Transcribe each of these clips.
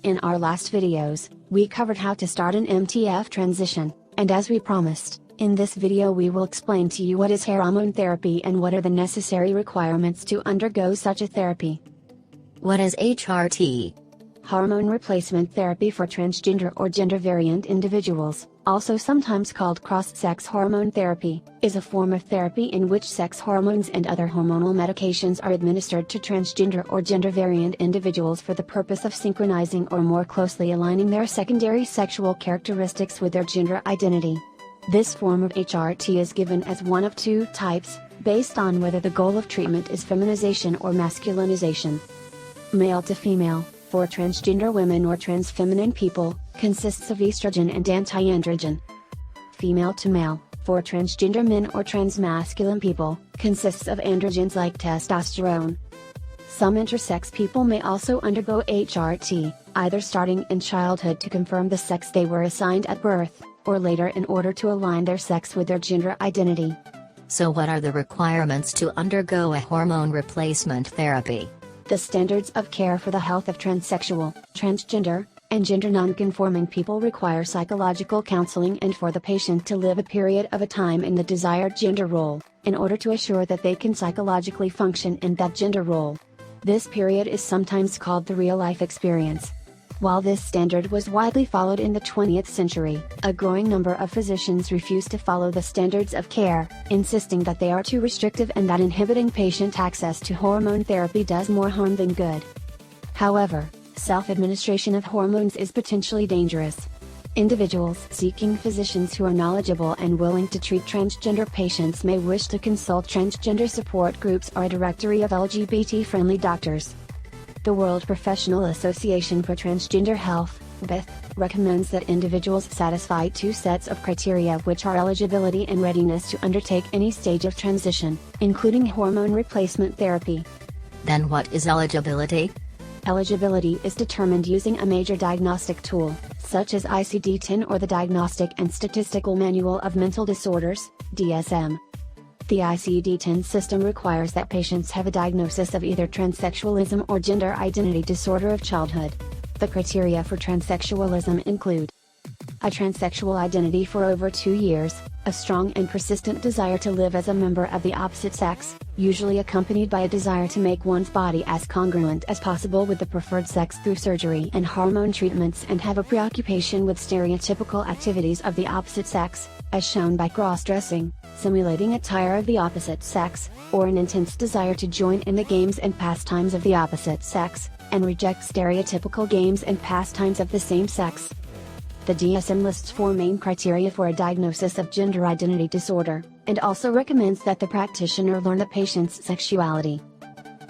In our last videos, we covered how to start an MTF transition, and as we promised, in this video we will explain to you what is hormone therapy and what are the necessary requirements to undergo such a therapy. What is HRT? Hormone Replacement Therapy for transgender or gender variant individuals, also sometimes called cross-sex hormone therapy, is a form of therapy in which sex hormones and other hormonal medications are administered to transgender or gender variant individuals for the purpose of synchronizing or more closely aligning their secondary sexual characteristics with their gender identity. This form of HRT is given as one of two types, based on whether the goal of treatment is feminization or masculinization. Male to female, for transgender women or transfeminine people, consists of estrogen and anti-androgen. Female to male, for transgender men or transmasculine people, consists of androgens like testosterone. Some intersex people may also undergo HRT, either starting in childhood to confirm the sex they were assigned at birth, or later in order to align their sex with their gender identity. So what are the requirements to undergo a hormone replacement therapy? The standards of care for the health of transsexual, transgender, and gender nonconforming people require psychological counseling and for the patient to live a period of a time in the desired gender role, in order to assure that they can psychologically function in that gender role. This period is sometimes called the real-life experience. While this standard was widely followed in the 20th century, a growing number of physicians refuse to follow the standards of care, insisting that they are too restrictive and that inhibiting patient access to hormone therapy does more harm than good. However, self-administration of hormones is potentially dangerous. Individuals seeking physicians who are knowledgeable and willing to treat transgender patients may wish to consult transgender support groups or a directory of LGBT-friendly doctors. The World Professional Association for Transgender Health, WPTH, recommends that individuals satisfy two sets of criteria, which are eligibility and readiness to undertake any stage of transition, including hormone replacement therapy. Then what is eligibility? Eligibility is determined using a major diagnostic tool, such as ICD-10 or the Diagnostic and Statistical Manual of Mental Disorders, DSM. The ICD-10 system requires that patients have a diagnosis of either transsexualism or gender identity disorder of childhood. The criteria for transsexualism include a transsexual identity for over 2 years, a strong and persistent desire to live as a member of the opposite sex, usually accompanied by a desire to make one's body as congruent as possible with the preferred sex through surgery and hormone treatments, and have a preoccupation with stereotypical activities of the opposite sex, as shown by cross-dressing, simulating attire of the opposite sex, or an intense desire to join in the games and pastimes of the opposite sex, and reject stereotypical games and pastimes of the same sex. The DSM lists 4 main criteria for a diagnosis of gender identity disorder, and also recommends that the practitioner learn the patient's sexuality.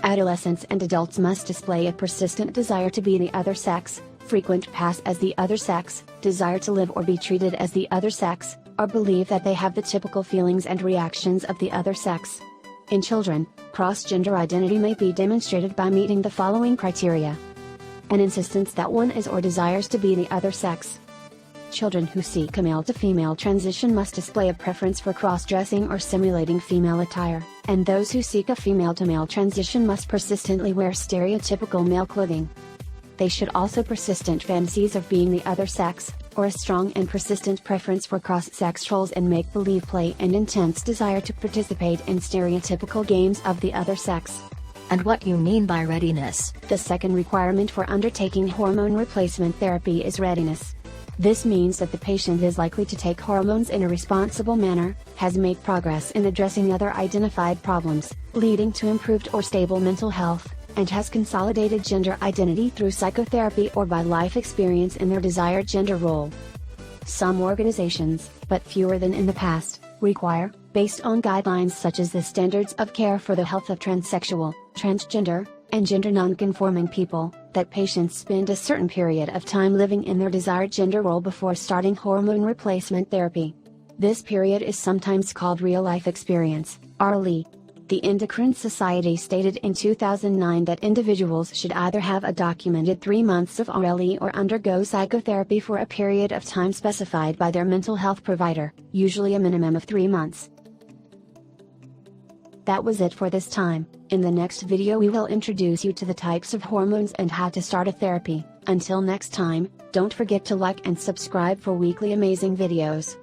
Adolescents and adults must display a persistent desire to be the other sex, frequent pass as the other sex, desire to live or be treated as the other sex, or believe that they have the typical feelings and reactions of the other sex. In children, cross-gender identity may be demonstrated by meeting the following criteria. An insistence that one is or desires to be the other sex. Children who seek a male-to-female transition must display a preference for cross-dressing or simulating female attire, and those who seek a female-to-male transition must persistently wear stereotypical male clothing. They should also persistent fantasies of being the other sex, or a strong and persistent preference for cross-sex roles and make-believe play and intense desire to participate in stereotypical games of the other sex. And what you mean by readiness? The second requirement for undertaking hormone replacement therapy is readiness. This means that the patient is likely to take hormones in a responsible manner, has made progress in addressing other identified problems, leading to improved or stable mental health, and has consolidated gender identity through psychotherapy or by life experience in their desired gender role. Some organizations, but fewer than in the past, require, based on guidelines such as the Standards of Care for the Health of Transsexual, Transgender, and Gender Nonconforming People, that patients spend a certain period of time living in their desired gender role before starting hormone replacement therapy. This period is sometimes called real-life experience, RLE. The Endocrine Society stated in 2009 that individuals should either have a documented 3 months of RLE or undergo psychotherapy for a period of time specified by their mental health provider, usually a minimum of 3 months. That was it for this time. In the next video we will introduce you to the types of hormones and how to start a therapy. Until next time, don't forget to like and subscribe for weekly amazing videos.